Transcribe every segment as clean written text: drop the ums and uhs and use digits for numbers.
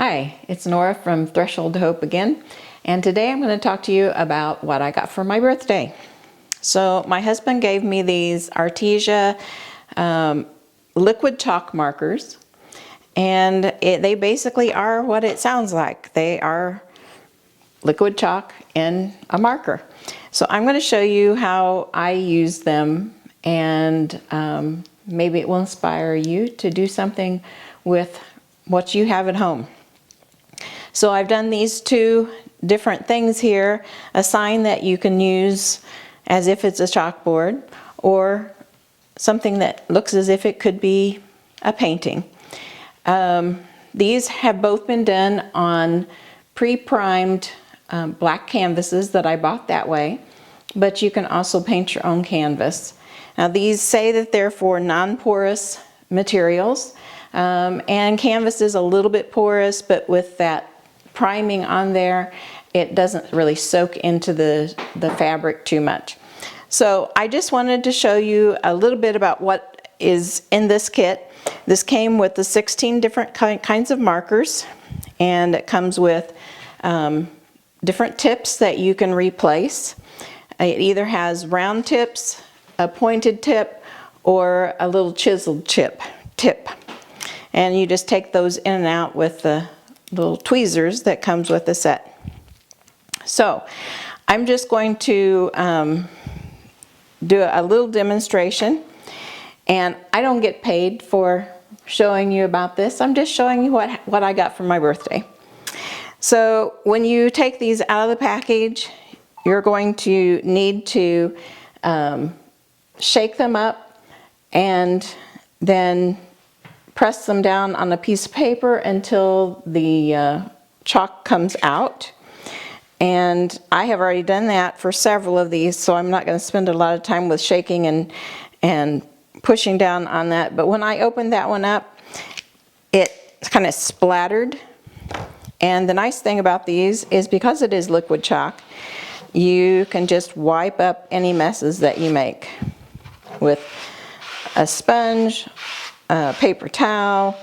Hi, it's Nora from Threshold to Hope again, and today I'm going to talk to you about what I got for my birthday. So my husband gave me these Artesia liquid chalk markers, and they basically are what it sounds like. They are liquid chalk in a marker. So I'm going to show you how I use them, and maybe it will inspire you to do something with what you have at home. So I've done these two different things here, a sign that you can use as if it's a chalkboard, or something that looks as if it could be a painting. These have both been done on pre-primed black canvases that I bought that way, but you can also paint your own canvas. Now these say that they're for non-porous materials, and canvas is a little bit porous, but with that priming on there, it doesn't really soak into the fabric too much. So I just wanted to show you a little bit about what is in this kit. This came with the 16 different kinds of markers, and it comes with different tips that you can replace. It either has round tips, a pointed tip, or a little chiseled tip. And you just take those in and out with the little tweezers that comes with the set. So I'm just going to do a little demonstration, and I don't get paid for showing you about this. I'm just showing you what I got for my birthday. So when you take these out of the package, you're going to need to shake them up and then press them down on a piece of paper until the chalk comes out. And I have already done that for several of these, so I'm not going to spend a lot of time with shaking and pushing down on that. But when I opened that one up, it kind of splattered. And the nice thing about these is because it is liquid chalk, you can just wipe up any messes that you make with a sponge, a paper towel,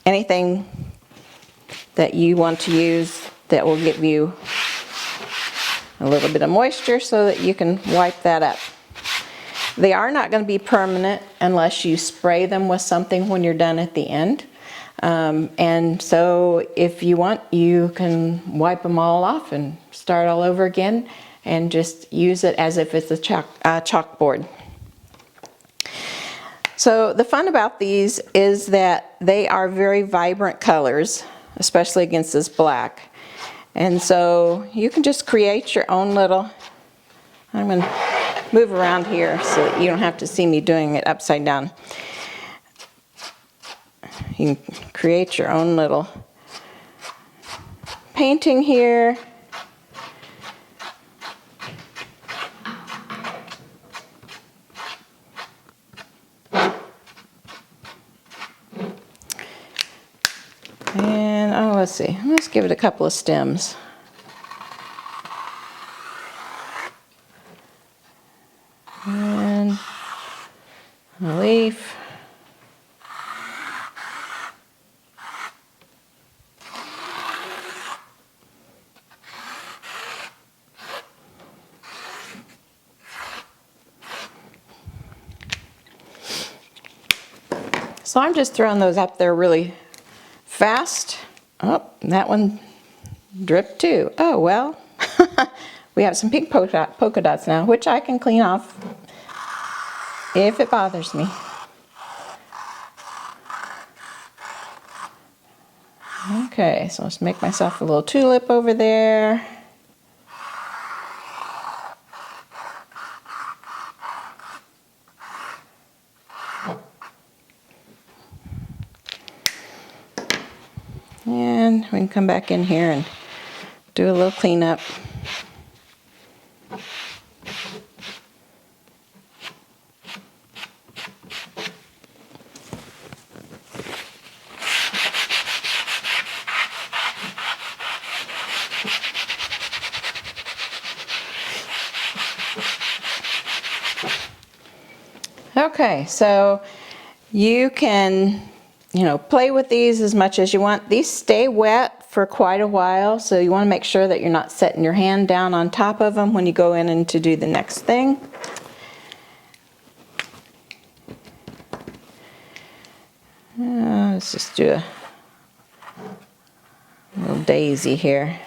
anything that you want to use that will give you a little bit of moisture so that you can wipe that up. They are not going to be permanent unless you spray them with something when you're done at the end. And so if you want, you can wipe them all off and start all over again and just use it as if it's a chalkboard. So the fun about these is that they are very vibrant colors, especially against this black. And so you can just create your own little, I'm going to move around here so that you don't have to see me doing it upside down. You can create your own little painting here. And oh, let's see, let's give it a couple of stems. And a leaf. So I'm just throwing those up there really fast. Oh, that one dripped too. Oh well, we have some pink polka dots now, which I can clean off if it bothers me. Okay, so let's make myself a little tulip over there. And we can come back in here and do a little cleanup. Okay, so you can play with these as much as you want. These stay wet for quite a while, so you want to make sure that you're not setting your hand down on top of them when you go in and to do the next thing. Let's just do a little daisy here.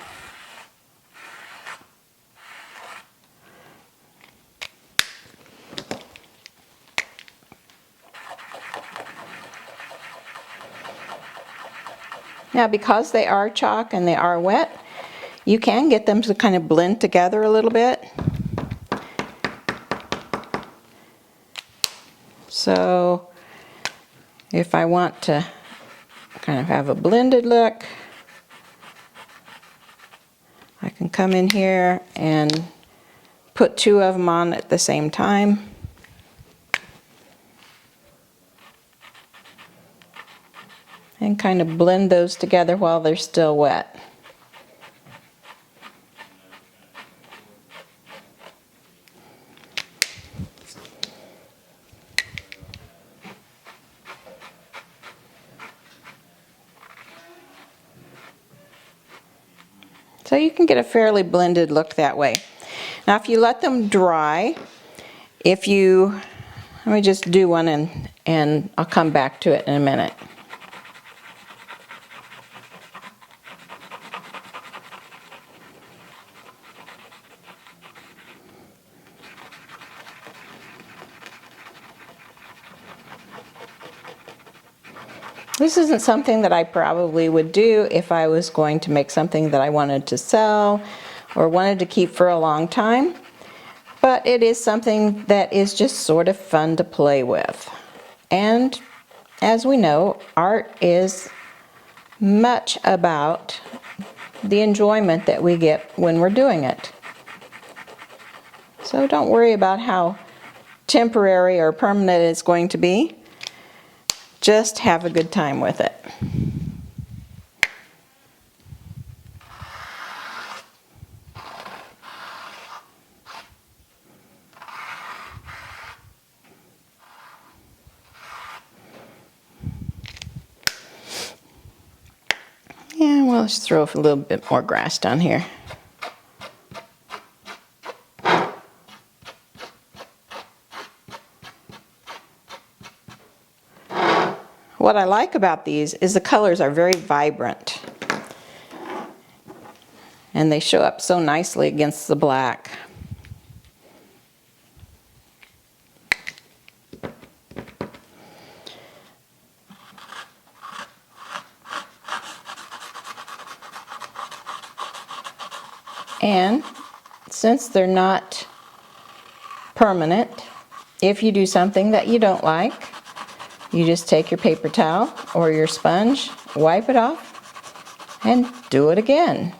Now, because they are chalk and they are wet, you can get them to kind of blend together a little bit. So if I want to kind of have a blended look, I can come in here and put two of them on at the same time. And kind of blend those together while they're still wet. So you can get a fairly blended look that way. Now if you let them dry, let me just do one and I'll come back to it in a minute. This isn't something that I probably would do if I was going to make something that I wanted to sell or wanted to keep for a long time, but it is something that is just sort of fun to play with. And as we know, art is much about the enjoyment that we get when we're doing it. So don't worry about how temporary or permanent it's going to be. Just have a good time with it. And we'll just throw a little bit more grass down here. What I like about these is the colors are very vibrant. And they show up so nicely against the black. And since they're not permanent, if you do something that you don't like, you just take your paper towel or your sponge, wipe it off, and do it again.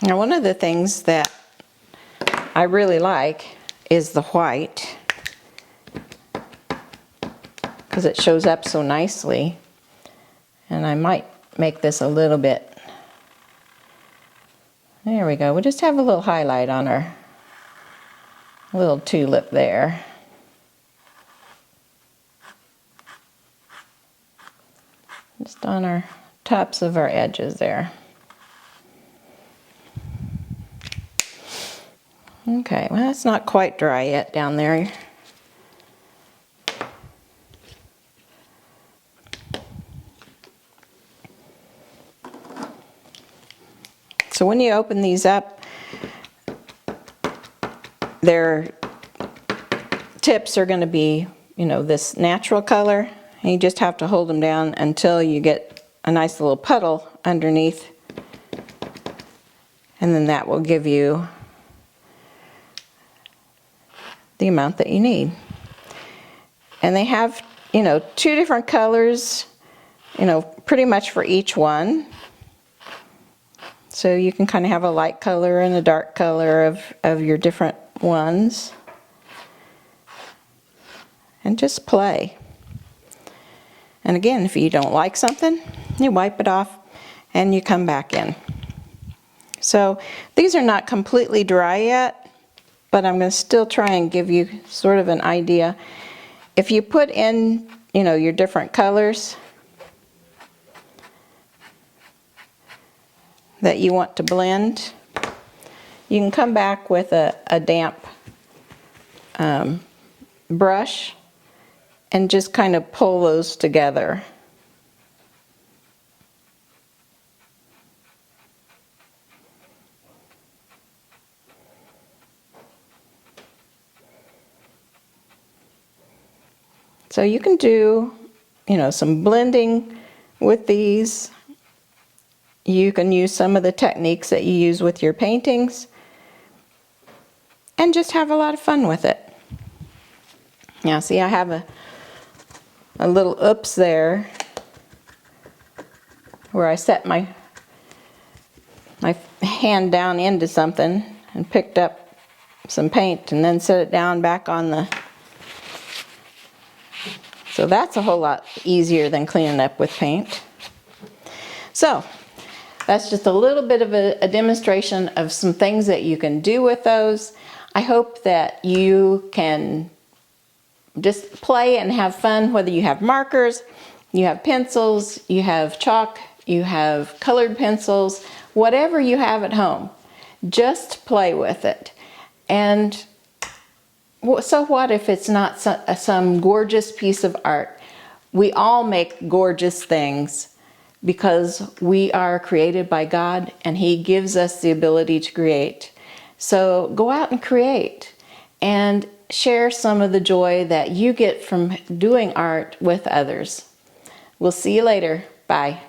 Now, one of the things that I really like is the white, because it shows up so nicely. And I might make this a little bit, there we go. We'll just have a little highlight on our little tulip there. Just on our tops of our edges there. Okay, well, it's not quite dry yet down there. So when you open these up, their tips are going to be, this natural color. And you just have to hold them down until you get a nice little puddle underneath. And then that will give you the amount that you need. And they have, you know, 2 different colors, you know, pretty much for each one. So you can kind of have a light color and a dark color of your different ones. And just play. And again, if you don't like something, you wipe it off and you come back in. So these are not completely dry yet, but I'm going to still try and give you sort of an idea. If you put in, you know, your different colors that you want to blend, you can come back with a damp brush and just kind of pull those together. So you can do, you know, some blending with these. You can use some of the techniques that you use with your paintings and just have a lot of fun with it. Now see, I have a little oops there where I set my hand down into something and picked up some paint and then set it down back on the... So that's a whole lot easier than cleaning up with paint. So that's just a little bit of a demonstration of some things that you can do with those. I hope that you can just play and have fun, whether you have markers, you have pencils, you have chalk, you have colored pencils, whatever you have at home. Just play with it. And so what if it's not some gorgeous piece of art? We all make gorgeous things because we are created by God and He gives us the ability to create. So go out and create and share some of the joy that you get from doing art with others. We'll see you later. Bye.